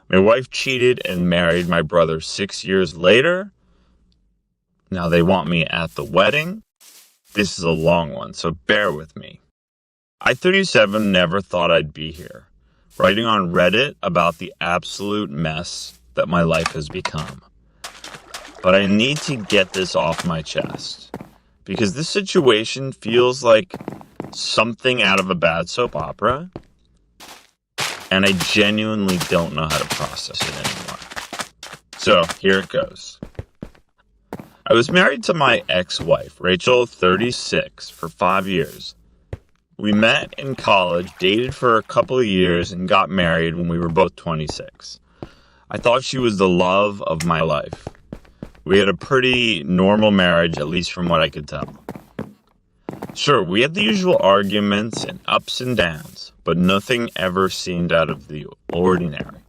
My wife cheated and married my brother 6 years later. Now they want me at the wedding. This is a long one, so bear with me. I, 37, never thought I'd be here, writing on Reddit about the absolute mess that my life has become. But I need to get this off my chest, because this situation feels like something out of a bad soap opera, and I genuinely don't know how to process it anymore. So here it goes. I was married to my ex-wife, Rachel, 36, for 5 years. We met in college, dated for a couple of years, and got married when we were both 26. I thought she was the love of my life. We had a pretty normal marriage, at least from what I could tell. Sure, we had the usual arguments and ups and downs, but nothing ever seemed out of the ordinary.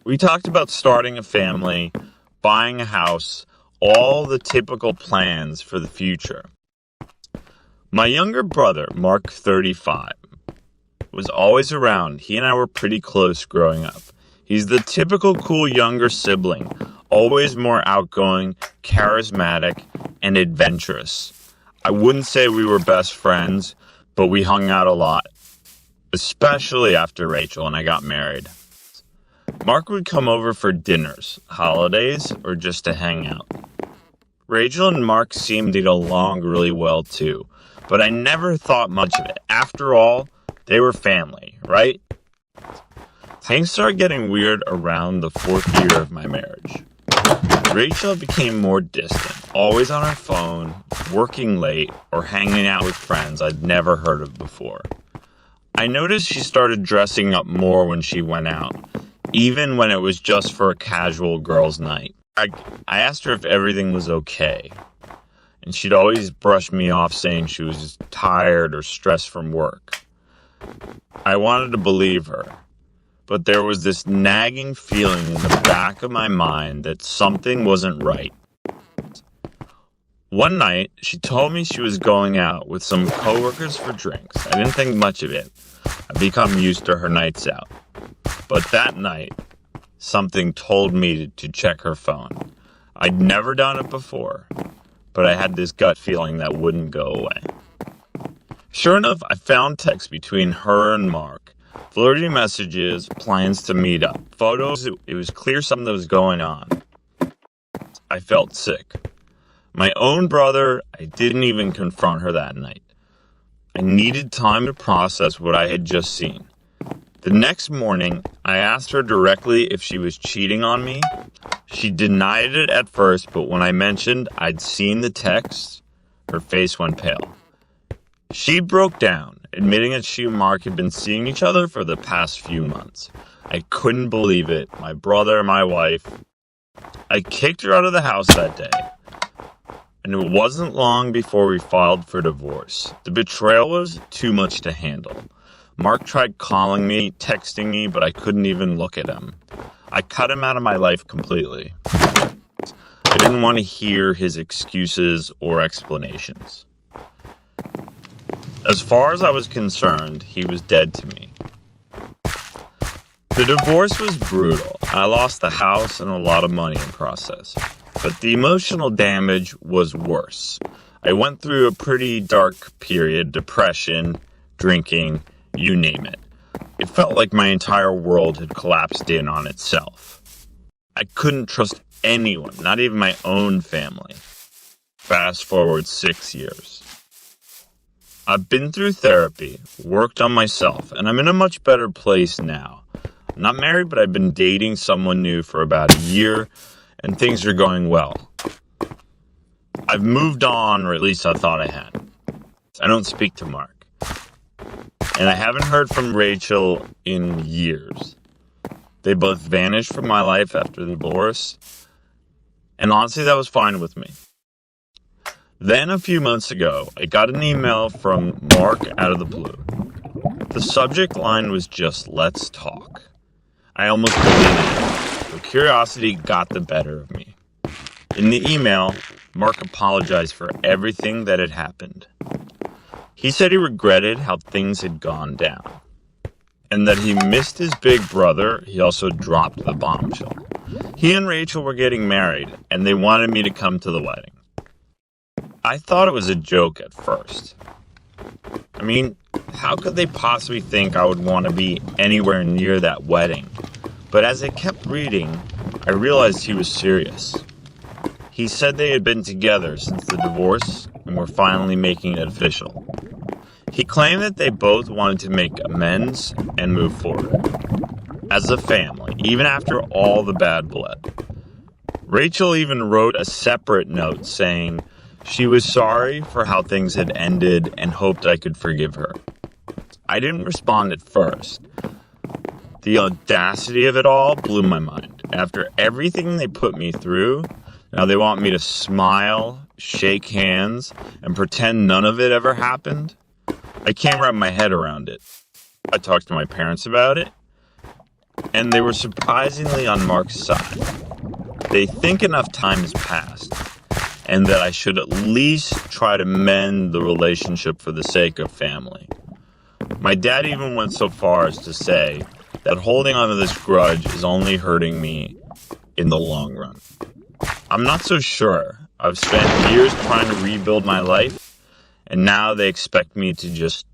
We talked about starting a family, buying a house, all the typical plans for the future. My younger brother, Mark, 35, was always around. He and I were pretty close growing up. He's the typical cool younger sibling, always more outgoing, charismatic, and adventurous. I wouldn't say we were best friends, but we hung out a lot, especially after Rachel and I got married. Mark would come over for dinners, holidays, or just to hang out. Rachel and Mark seemed to get along really well too, but I never thought much of it. After all, they were family, right? Things started getting weird around the 4th year of my marriage. Rachel became more distant, always on her phone, working late, or hanging out with friends I'd never heard of before. I noticed she started dressing up more when she went out, even when it was just for a casual girls' night. I asked her if everything was okay, and she'd always brush me off saying she was just tired or stressed from work. I wanted to believe her, but there was this nagging feeling in the back of my mind that something wasn't right. One night, she told me she was going out with some coworkers for drinks. I didn't think much of it. I've become used to her nights out. But that night, something told me to check her phone. I'd never done it before, but I had this gut feeling that wouldn't go away. Sure enough, I found texts between her and Mark. Flirty messages, plans to meet up, photos. It was clear something was going on. I felt sick. My own brother, I didn't even confront her that night. I needed time to process what I had just seen. The next morning, I asked her directly if she was cheating on me. She denied it at first, but when I mentioned I'd seen the text, her face went pale. She broke down, admitting that she and Mark had been seeing each other for the past few months. I couldn't believe it. My brother, my wife. I kicked her out of the house that day. And it wasn't long before we filed for divorce. The betrayal was too much to handle. Mark tried calling me, texting me, but I couldn't even look at him. I cut him out of my life completely. I didn't want to hear his excuses or explanations. As far as I was concerned, he was dead to me. The divorce was brutal. I lost the house and a lot of money in the process. But the emotional damage was worse. I went through a pretty dark period, depression, drinking, you name it. It felt like my entire world had collapsed in on itself. I couldn't trust anyone, not even my own family. Fast forward 6 years. I've been through therapy, worked on myself, and I'm in a much better place now. I'm not married, but I've been dating someone new for about a year, and things are going well. I've moved on, or at least I thought I had. I don't speak to Mark. And I haven't heard from Rachel in years. They both vanished from my life after the divorce. And honestly, that was fine with me. Then a few months ago, I got an email from Mark out of the blue. The subject line was just, "Let's talk." I almost deleted it, but curiosity got the better of me. In the email, Mark apologized for everything that had happened. He said he regretted how things had gone down. and that he missed his big brother. He also dropped the bombshell. He and Rachel were getting married, and they wanted me to come to the wedding. I thought it was a joke at first. I mean, how could they possibly think I would want to be anywhere near that wedding? But as I kept reading, I realized he was serious. He said they had been together since the divorce and were finally making it official. He claimed that they both wanted to make amends and move forward as a family, even after all the bad blood. Rachel even wrote a separate note saying she was sorry for how things had ended and hoped I could forgive her. I didn't respond at first. The audacity of it all blew my mind. After everything they put me through, now they want me to smile, shake hands, and pretend none of it ever happened? I can't wrap my head around it. I talked to my parents about it, and they were surprisingly on Mark's side. They think enough time has passed, and that I should at least try to mend the relationship for the sake of family. My dad even went so far as to say that holding on to this grudge is only hurting me in the long run. I'm not so sure. I've spent years trying to rebuild my life, and now they expect me to just...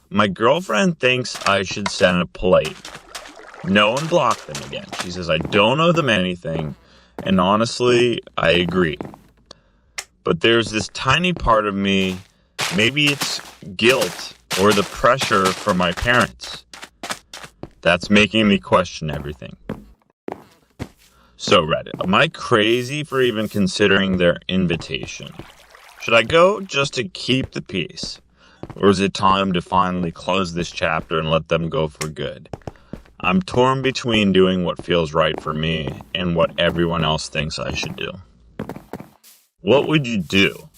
My girlfriend thinks I should send a polite no and block them again. She says I don't owe them anything, and honestly, I agree. But there's this tiny part of me, maybe it's guilt or the pressure from my parents, that's making me question everything. So Reddit, am I crazy for even considering their invitation? Should I go just to keep the peace? Or is it time to finally close this chapter and let them go for good? I'm torn between doing what feels right for me and what everyone else thinks I should do. What would you do?